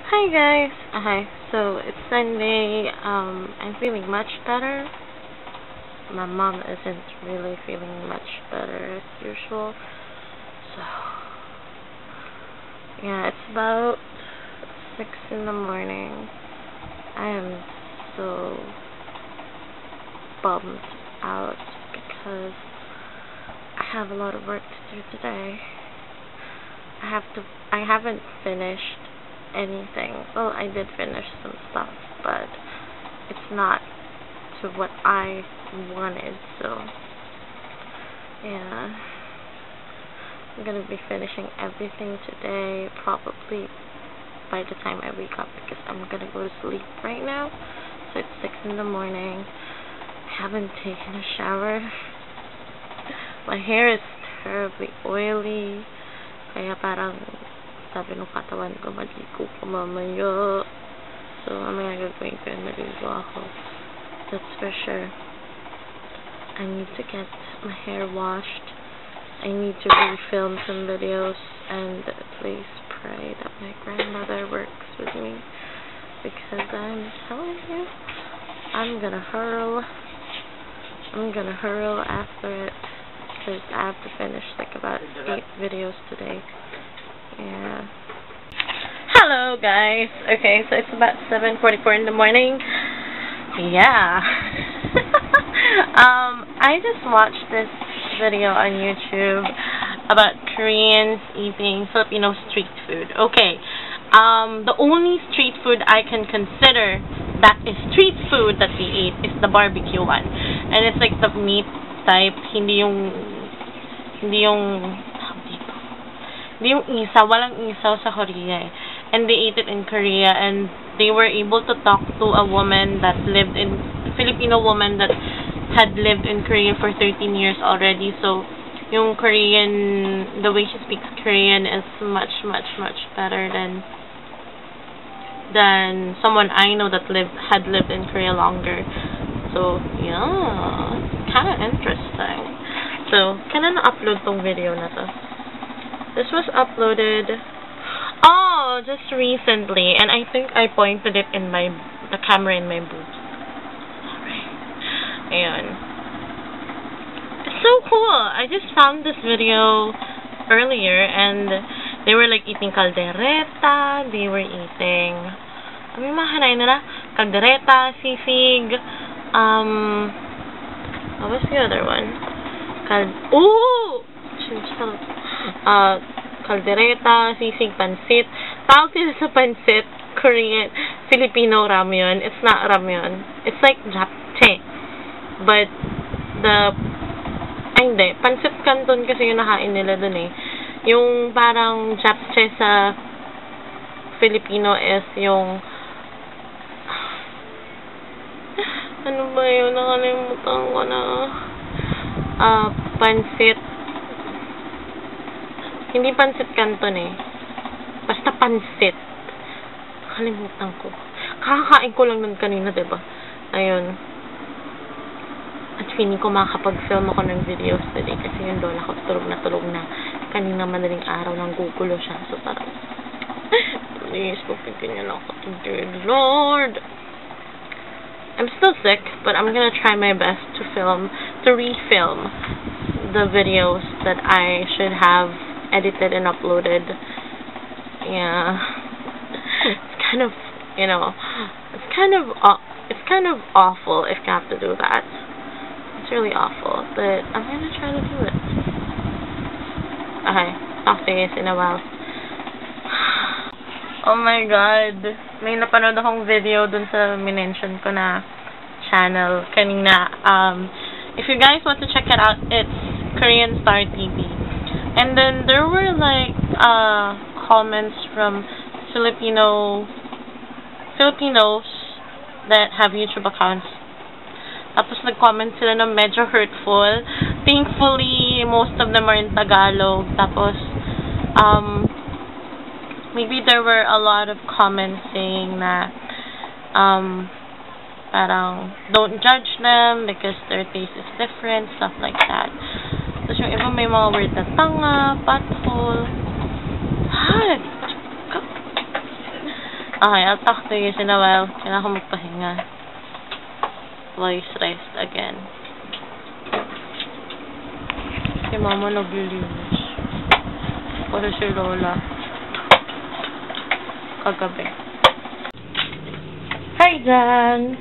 Hi guys. Hi. So it's Sunday. I'm feeling much better. My mom isn't really feeling much better as usual. So yeah, it's about 6 in the morning. I am so bummed out because I have a lot of work to do today. I haven't finished anything. Well, I did finish some stuff, but it's not to what I wanted, so yeah. I'm gonna be finishing everything today, probably by the time I wake up, because I'm gonna go to sleep right now. So it's 6 in the morning. I haven't taken a shower. My hair is terribly oily, kaya parang sabi nung katawan ko, maligo ko mamaya. So, mamaya gagawin ko yun, maligo ako. That's for sure. I need to get my hair washed. I need to refilm some videos, and please pray that my grandmother works with me, because I'm telling you, I'm gonna hurl after it, because I have to finish like about 8 videos today. Yeah. Hello guys. Okay, so it's about 7:44 in the morning. Yeah. I just watched this video on YouTube about Koreans eating Filipino street food. Okay. The only street food I can consider that is street food that we ate is the barbecue one. And it's like the meat type, hindi yung isaw, walang isaw sa Korea eh. And they ate it in Korea, and they were able to talk to a Filipino woman that had lived in Korea for 13 years already. So, yung Korean, the way she speaks Korean is much better than someone I know that had lived in Korea longer. So, yeah, kind of interesting. So, kailan na-upload tong video na to? This was uploaded, just recently, and I think I pointed it in the camera in my boobs. Alright. Ayan. It's so cool. I just found this video earlier, and they were like eating caldereta, they were eating, ano yung mga hanay nila? Caldereta, sisig, what was the other one? Caldereta, sisig, pansit. Tawag sila sa pansit, Korean, Filipino ramyun. It's not ramyun. It's like japchae. But hindi. Pansit canton kasi yung nakain nila dun eh. Yung parang japchae sa Filipino is yung ano ba yun? Nakalimutan ko na. Pansit. Hindi pansit canton eh. Basta pansit. Nakalimutan ko. Kakakain ko lang nun kanina, diba? Ayun. At feeling ko makakapag-film ako ng videos today kasi yung lola ko tulog na. Kanina madaling araw nang gugulo siya. So parang, please, pagpigyan niya lang ako today, Lord. I'm still sick, but I'm gonna try my best to refilm the videos that I should have edited and uploaded. Yeah. It's kind of, it's kind of awful if you have to do that. It's really awful, but I'm gonna try to do it. Okay, talk to you guys in a while. Oh my god, may napanood akong video dun sa minention ko na channel kanina. If you guys want to check it out, it's Korean Star TV. And then there were like comments from Filipinos that have YouTube accounts. Tapos nag-comment sila na medyo hurtful. Thankfully, most of them are in Tagalog. Tapos maybe there were a lot of comments saying na parang don't judge them because their taste is different, stuff like that. Tapos yung iba may mga word na tanga, butthole. Okay, I'll talk to you in a while. Kailangan ko magpahinga. Voice rest again. Si Mama naglilinis. Kasi si Lola. Kagabi. Hi, Dan!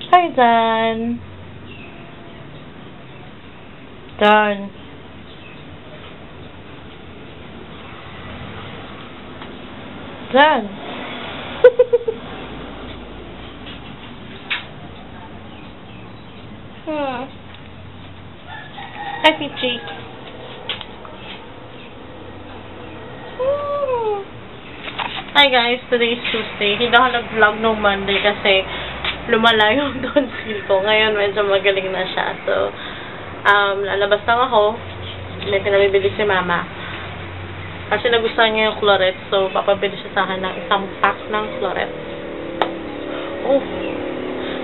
Hi, Dan! Dan! Dan! Hi, Pichi. Hi guys, today is Tuesday. Hindi ako nag-vlog nung Monday kasi lumala yung tonsil ko. Ngayon medyo magaling na siya. So, lalabas lang ako. May pinabibili si Mama. Kasi nagustuhan niya yung Clorette. So, papabili siya sa akin ng isang pack ng Clorette. Oh,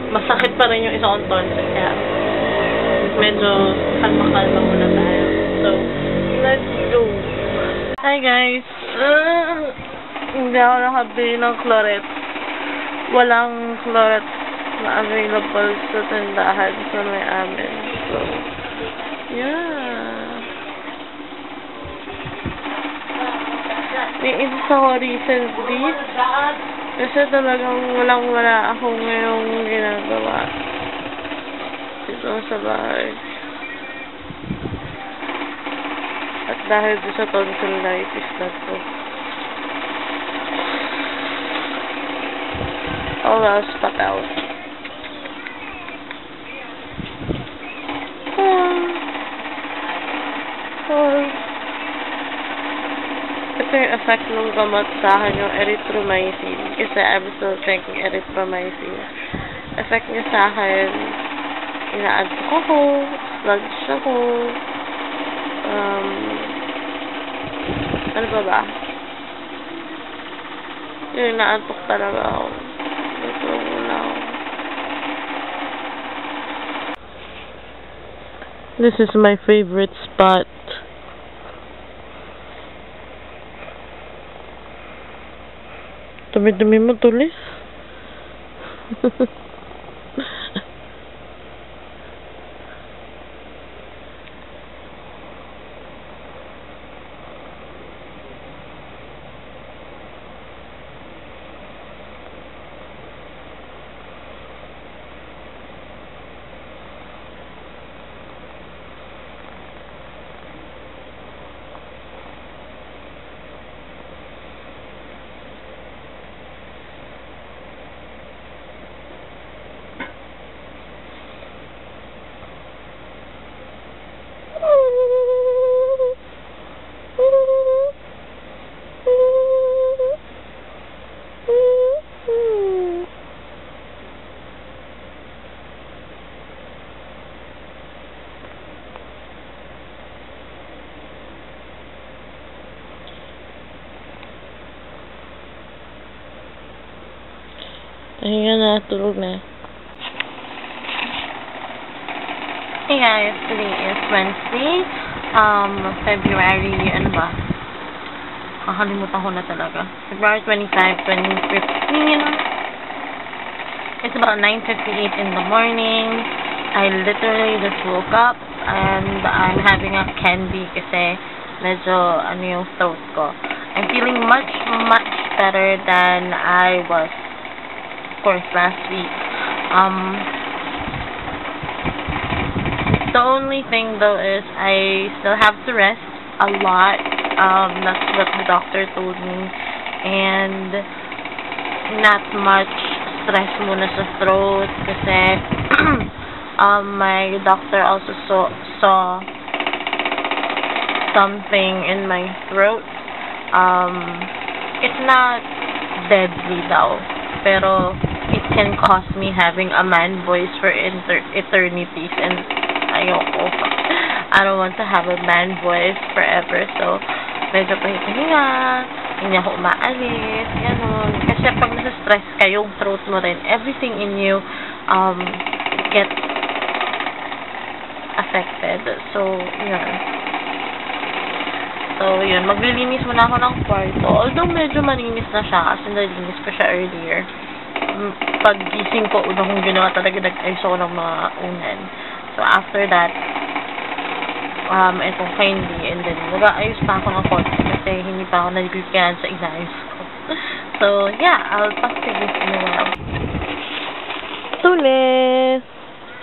masakit pa rin yung isang tonsil. Kaya, medyo kalma-kalma muna tayo. So, let's go. Hi guys. Hindi ako nakabili ng Clorette. Walang Clorette na available sa tindahan sa may amin. So, yeah. May isa ko recently. Kasi talagang walang-wala ako ngayong ginagawa. Dito sa bahay. At dahil sa tonsillitis na to. Oh, well, stop out. Ito yung effect ng gamot sa akin, yung erythromycin. Kasi I'm still taking erythromycin. Effect niya sa akin, inaantok ako, sluggish ako, ano ba? Yung inaantok talaga ako. This is my favorite spot. Dumi-dumi mo tulis. Ayan na, tulog na. Hey guys, today is Wednesday, February, ano ba? Kakalimutan ko na talaga. February 25, 2015. It's about 9:58 in the morning. I literally just woke up and I'm having a candy kasi medyo ano yung throat ko. I'm feeling much better than I was, of course, last week. The only thing though is I still have to rest a lot. That's what the doctor told me. And not much stress muna sa throat kasi my doctor also saw something in my throat. It's not deadly daw, pero it can cause me having a man voice for eternities, and ayoko. I don't want to have a man voice forever, so medyo pahinga, hindi ako umaalis, ganun. Kasi pag nasa-stress ka, yung throat mo rin, everything in you gets affected. So, yun. So, yun. Maglilinis muna ako ng kwarto. Although, medyo malinis na siya kasi nalinis ko siya earlier. Pag-gising ko, una kong ginawa talaga, nag-ayos ako ng mga unan. So, after that, itong kindly, and then, mag-aayos pa ako ng konti kasi hindi pa ako nalibigyan sa inayos ko. So, yeah, I'll talk to you in a while. Tulis!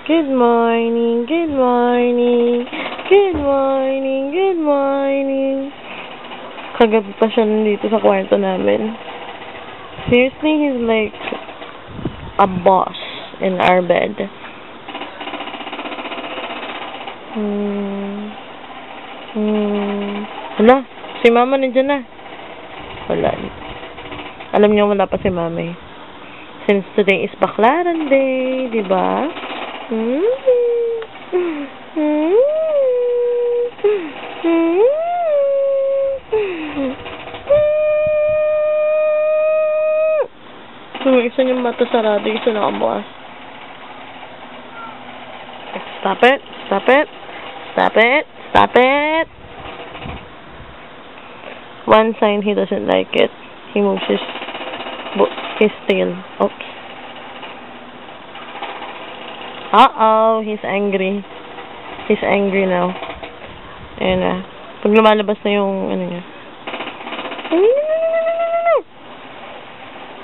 Good morning, good morning, good morning, good morning. Kagabi pa siya nandito sa kwarto namin. Seriously, he's like a boss in our bed. Wala, si mama nandiyan na. Wala. Alam niyo wala pa si mama eh. Since today is Baklaran Day, di ba? Isa niyong mata sarado, isa nakabukas. Stop it, stop it, stop it, stop it. One sign he doesn't like it. He moves his tail. Oops. Uh-oh, he's angry. He's angry now. Ayan na. Pag lumalabas na yung, ano niya.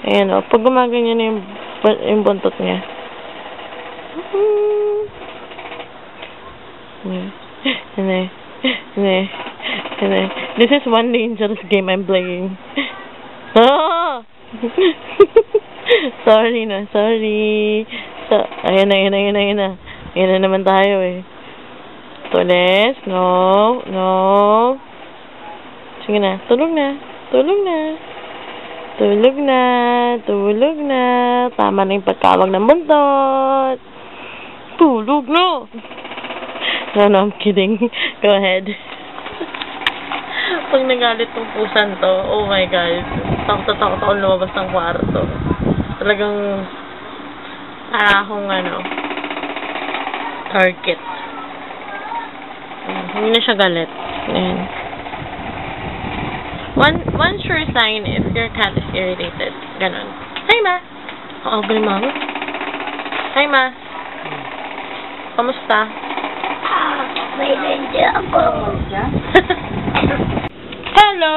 Ayan o. Pag gumaganyan na yung buntot niya. This is one dangerous game I'm playing. Ah! Sorry na, sorry. So, ayan na. Ayan na naman tayo eh. Tulis, no. Sige na, tulog na. Tama na yung pagkawag ng buntot. Tulog na. No, I'm kidding. Go ahead. Pag nagalit tong pusan to, oh my God. Takot ako lumabas ng kwarto. Talagang akong target. Hindi na siya galit. Ayan. One sure sign if your cat is irritated. Ganon. Hi, Ma! Oo, galing, Hi, Ma! Kamusta? May hindi ako. Hello!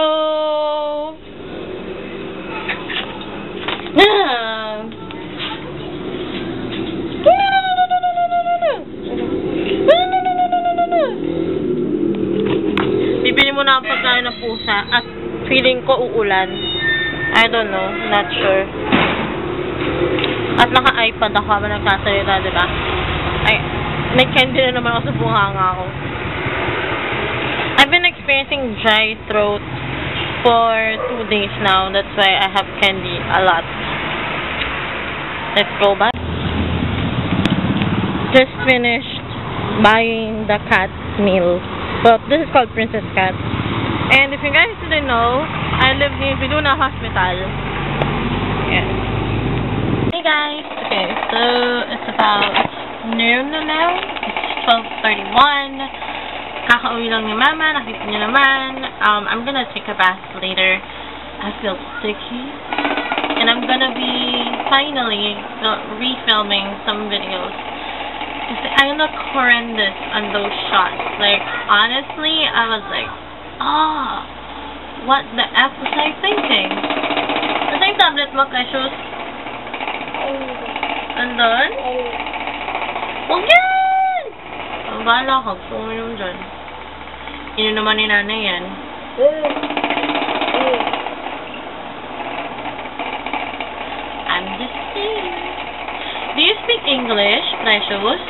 Bibili mo na ang pagkain ng pusa at feeling ko uulan. I don't know. Not sure. At naka-iPad ako habang nagsasalita, diba? Ay, nag-candy na naman ako sa bunganga ko. I've been experiencing dry throat for 2 days now. That's why I have candy a lot. Let's go back. Just finished buying the cat meal. Well, this is called Princess Cat. And if you guys didn't know, I live near Viluna Hospital. Yes. Hey guys. Okay, so it's about noon now. It's 12:31. Kakauwi lang ni Mama. Nakita niyo naman. I'm gonna take a bath later. I feel sticky. And I'm gonna be finally refilming some videos. Kasi I look horrendous on those shots. Like, honestly, I was like, what the F was I thinking? Ito yung tablet mo, Precious? Andun? Huwag yan! Ang bahala ka, puminom dyan. Ino naman ni nanay yan. I'm just saying. Do you speak English, Precious?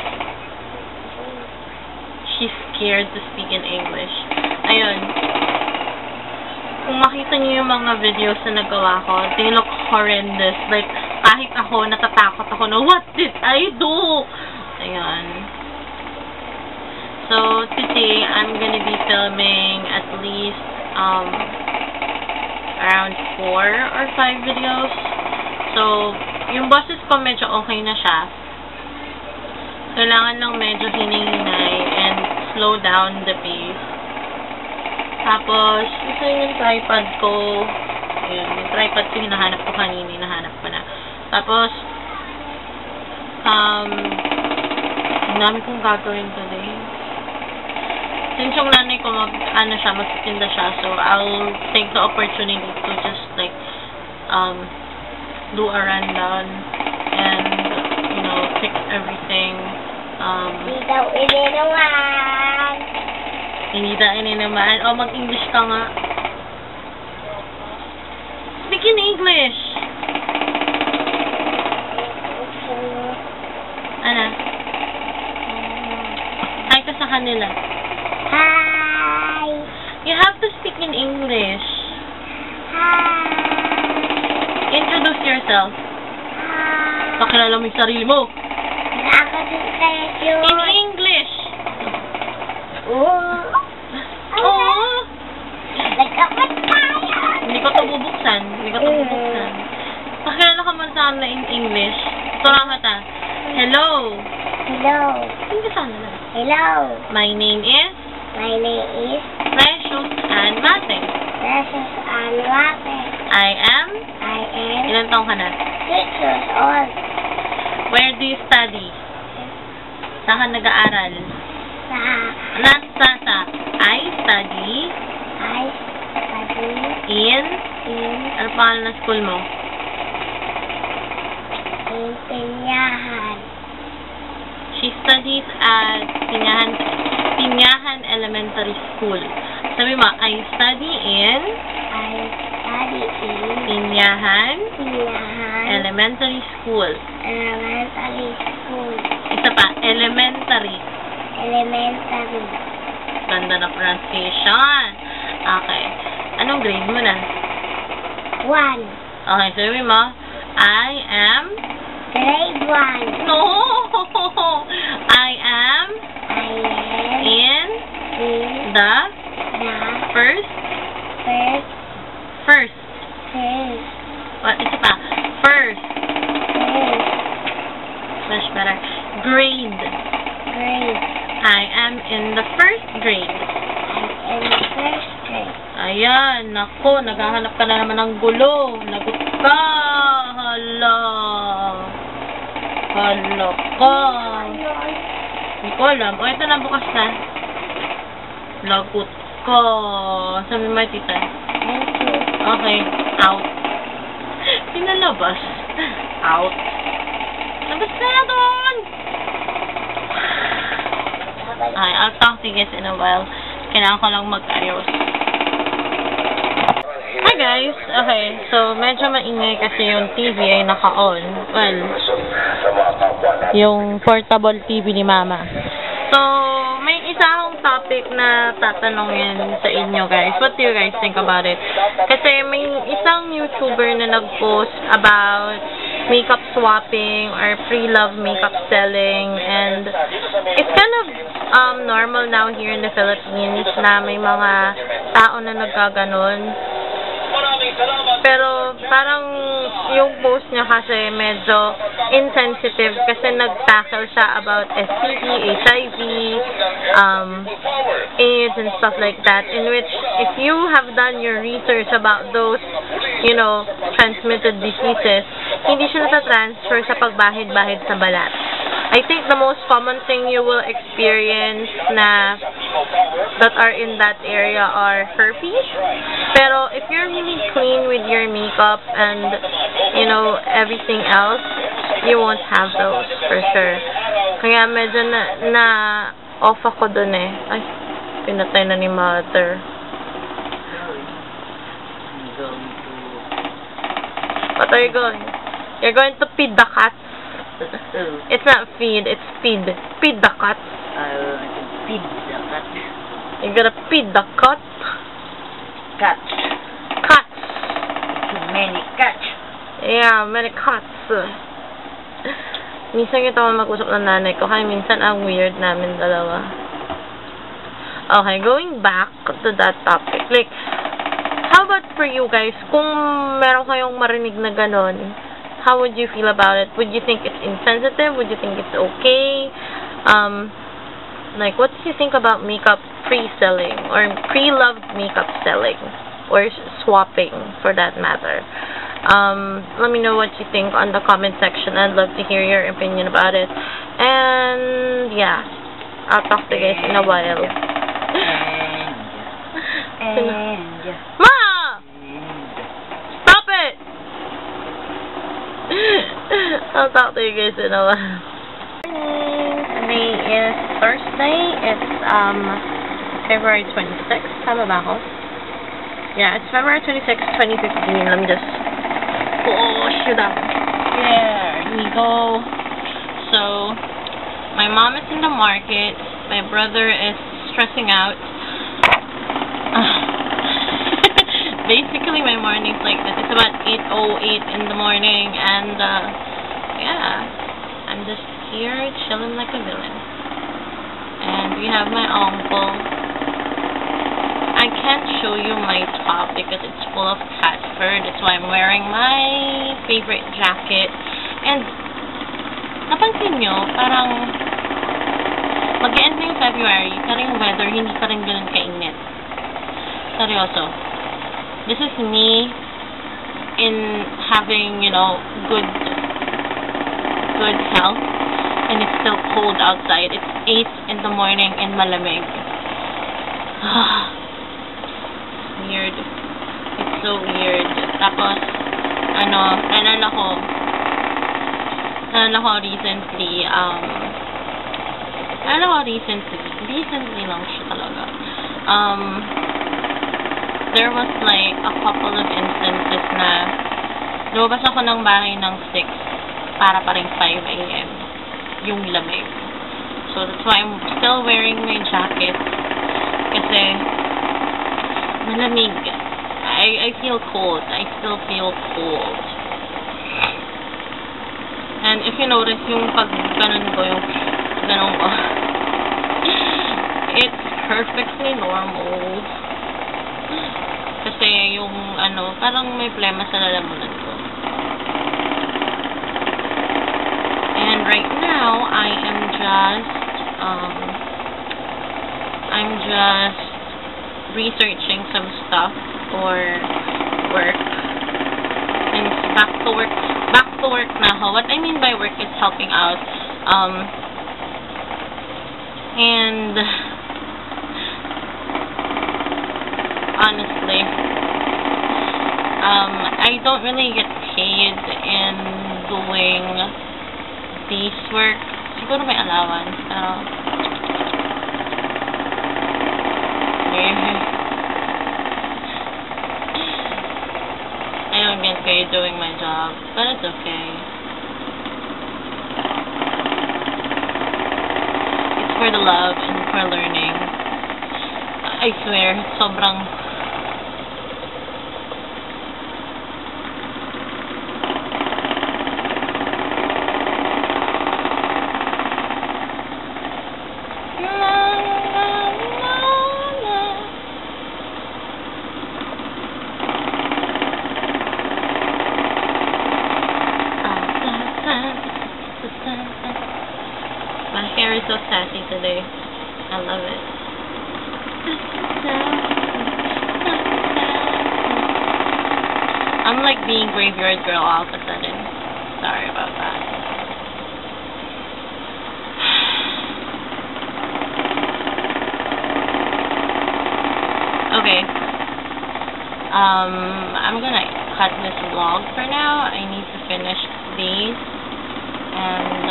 She's scared to speak in English. Ayun. Kung makita niyo yung mga videos na nagawa ko, they look horrendous. Like, kahit ako, natatakot ako na, what did I do? Ayun. So, today, I'm gonna be filming at least, around 4 or 5 videos. So, yung boses ko medyo okay na siya. Kailangan lang medyo hinihinay and slow down the pace. Tapos, ito yung tripod ko. Yun, yung tripod ko hinahanap ko kanina, hinahanap ko na. Tapos, ang dami kong gagawin today. Since yung nanay ko magtitinda siya, so I'll take the opportunity to just like, do a rundown and, you know, fix everything. Hindi daw naman. O, mag-English ka nga. Speak in English. Ano? Hi ka sa kanila. Hi. You have to speak in English. Hi. Introduce yourself. Hi. Pakilala mo yung sarili mo. Ako din kayo. In English. Oo. Oo. Nagkapat tayo. Hindi ko ito bubuksan. Pakilala ka man sa akin na in English. Turahan kita. Hello. Hello. Hindi ka sana lang. Hello. My name is My name is Precious Ann Mate. Precious Ann Mate. I am ilan taong ka na? 6 years old. Where do you study? Saan ka nag-aaral? Sa I study in ano pangalan ng school mo? In Pinyahan. She studies at Pinyahan Elementary School. Sabi mo, I study in Pinyahan Elementary School. Isa pa, elementary. Ganda na pronunciation. Okay. Anong grade mo na? 1. Okay, sabi mo, I am Grade 1. no! I am in the first what? Isa pa. First. Much better. Grade. I am in the first grade. Ayan. Nako, naghahanap ka na naman ng gulo. Lagot ka. Hala ka. Hindi ko alam. O, ito na bukas na. Lagot ka. Sabi mo, tita. Okay. Out. Pinalabas. Out. Labas ka na doon. Okay, I'll talk to you guys in a while. Kailangan ko lang mag-ayos. Hi guys! Okay, so medyo maingay kasi yung TV ay naka-on. Well, yung portable TV ni Mama. So, may isa akong topic na tatanungin sa inyo guys. What do you guys think about it? Kasi may isang YouTuber na nag-post about makeup swapping or pre-love makeup selling, and it's kind of normal now here in the Philippines na may mga tao na nagkaganon. Pero parang yung post niya kasi medyo insensitive kasi nag-tackle siya about STD, HIV, AIDS and stuff like that, in which if you have done your research about those, you know, transmitted diseases, hindi siya nata-transfer sa pagbahid-bahid sa balat. I think the most common thing you will experience na that are in that area are herpes. Pero if you're really clean with your makeup and, you know, everything else, you won't have those for sure. Kaya medyo na off ako dun eh. Ay, pinatay na ni Mother. What are you going? You're going to feed the cats. It's not feed, it's feed. Feed the cats. Feed the cat. You're gonna feed the cat. Cats. Cats. Many cats. Yeah, many cats. Minsan yung tama mag-usap ng nanay ko, kaya minsan ang weird namin dalawa. Okay, going back to that topic. Like, how about for you guys? Kung meron kayong marinig na ganon, how would you feel about it? Would you think it's insensitive? Would you think it's okay? Like, what do you think about makeup pre-selling or pre-loved makeup selling or swapping for that matter? Let me know what you think on the comment section. I'd love to hear your opinion about it. And yeah, I'll talk to you guys in a while. Ma! Stop it! I'll talk to you guys in a while. Today is Thursday. It's February 26th. Tama ba ako? Yeah, it's February 26th, 2015. Let me just push you down. There we go. So, my mom is in the market. My brother is stressing out. Basically, my morning's like this. It's about 8:08 in the morning, and yeah, I'm just here chilling like a villain. And we have my uncle. I can't show you my top because it's full of cat fur. That's why I'm wearing my favorite jacket. And napansin nyo, parang mag-end na yung February, parang yung weather hindi pa rin ganun kainit. Seryoso. This is me in having, you know, good health, and it's still cold outside. It's 8 in the morning and malamig. Weird. It's so weird. Tapos, nalala ko recently lang siya talaga. There was like a couple of instances na lumabas ako ng bahay ng 6 para pa rin 5 a.m. yung lamig. So that's why I'm still wearing my jacket kasi malamig. I feel cold. I still feel cold. And if you notice yung pag ganun ko, it's perfectly normal. Kasi yung parang may plema sa lalamunan ko. And right now, I'm just researching some stuff for work. And back to work na ho. What I mean by work is helping out. And honestly, I don't really get paid in doing these work. Siguro may allowance, pero I don't get paid doing my job, but it's okay. It's for the love and for learning. I swear, sobrang my hair is so sassy today. I love it. I'm like being graveyard girl all of a sudden. Sorry about that. Okay. I'm gonna cut this vlog for now. I need to finish these. And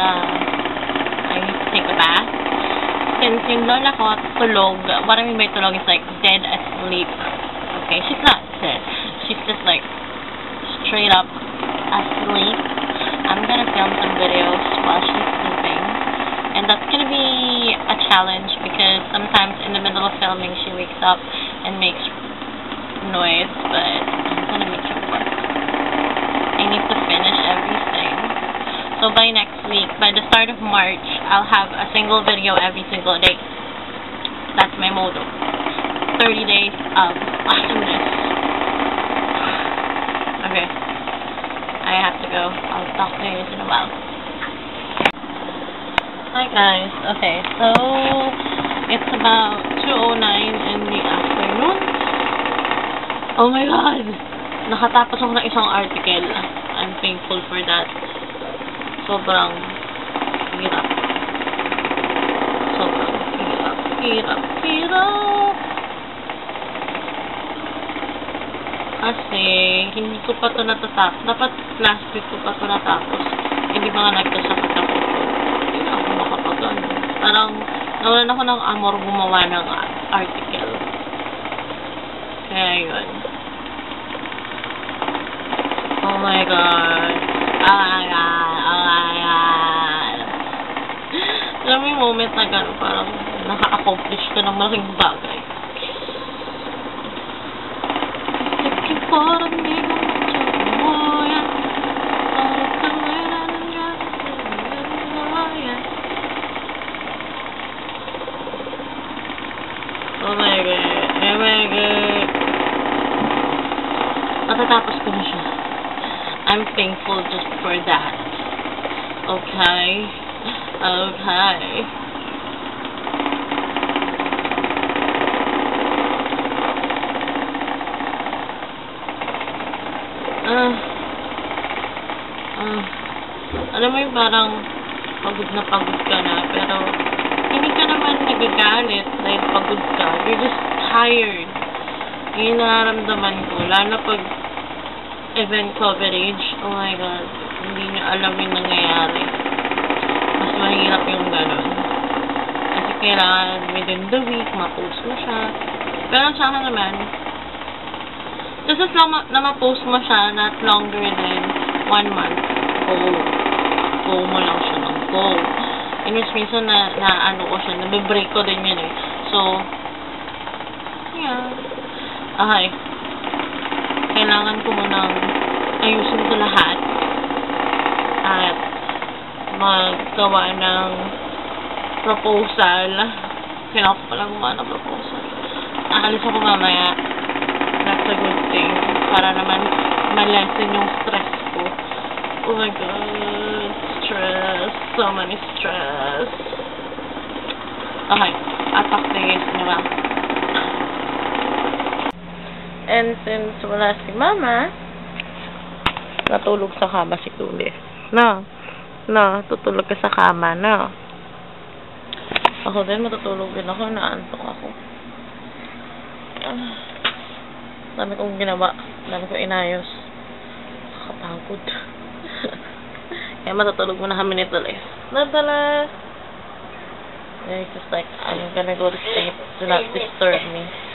I need to take a bath. Since yung lola ko tulog, what I mean by tulog is like dead asleep. Okay, she's not dead. She's just like straight up asleep. I'm gonna film some videos while she's sleeping. And that's gonna be a challenge because sometimes in the middle of filming she wakes up and makes noise, but I'm gonna make it work. I need to finish everything. So by next week, by the start of March, I'll have a single video every single day. That's my motto. 30 days of awesomeness. Okay. I have to go. I'll talk to you guys in a while. Hi guys. Okay, so It's about 2:09 in the afternoon. Oh my God! Nakatapos ako ng isang article. I'm thankful for that. Sobrang hirap. Sobrang hirap. Kasi, hindi ko pa ito natatapos. Dapat last week ko pa ito natapos. Hindi ba nga nagkasakit ako. Hindi na ako makapagano. Parang, nawalan ako ng amor gumawa ng article. Kaya yun. Oh my God. Alam mo yung moment na gano'n, parang naka-accomplish ka ng malaking bagay. Parang di ko matyabuyan. Parang kamay na nandiyan. Oh my God. Matatapos ko na siya. I'm thankful just for that. Okay? Alam mo yung parang pagod na pagod ka na, pero hindi ka naman nagagalit dahil pagod ka. You're just tired. Yung nararamdaman ko, lalo na pag event coverage, oh my God, hindi nyo alam yung nangyayari. Mas mahirap yung gano'n. Kasi kailangan within the week, ma-post mo siya. Pero sa akin naman, just as long na ma-post mo siya, not longer than 1 month, go mo lang siya ng go. And which means na ano ko siya, nabibreak ko din yun eh. So, yeah. Okay. Kailangan ko munang ayusin ito lahat at maggawa ng proposal. Kailangan ko palang gumawa ng proposal. Aalis ako mamaya. That's a good thing. Para naman ma-lessen yung stress ko. Oh my God. Stress. So many stress. Okay. I'll talk to you guys naman. And since wala si Mama, natulog sa kama si Tuli. No, tutulog ka sa kama, no. Ako din, matutulog din ako, naantok ako. Dami kong ginawa, dami kong inayos. Nakakapagod. Kaya matutulog muna kami nito ulit. Nadala! It's just like, I'm gonna go to sleep. Do not disturb me.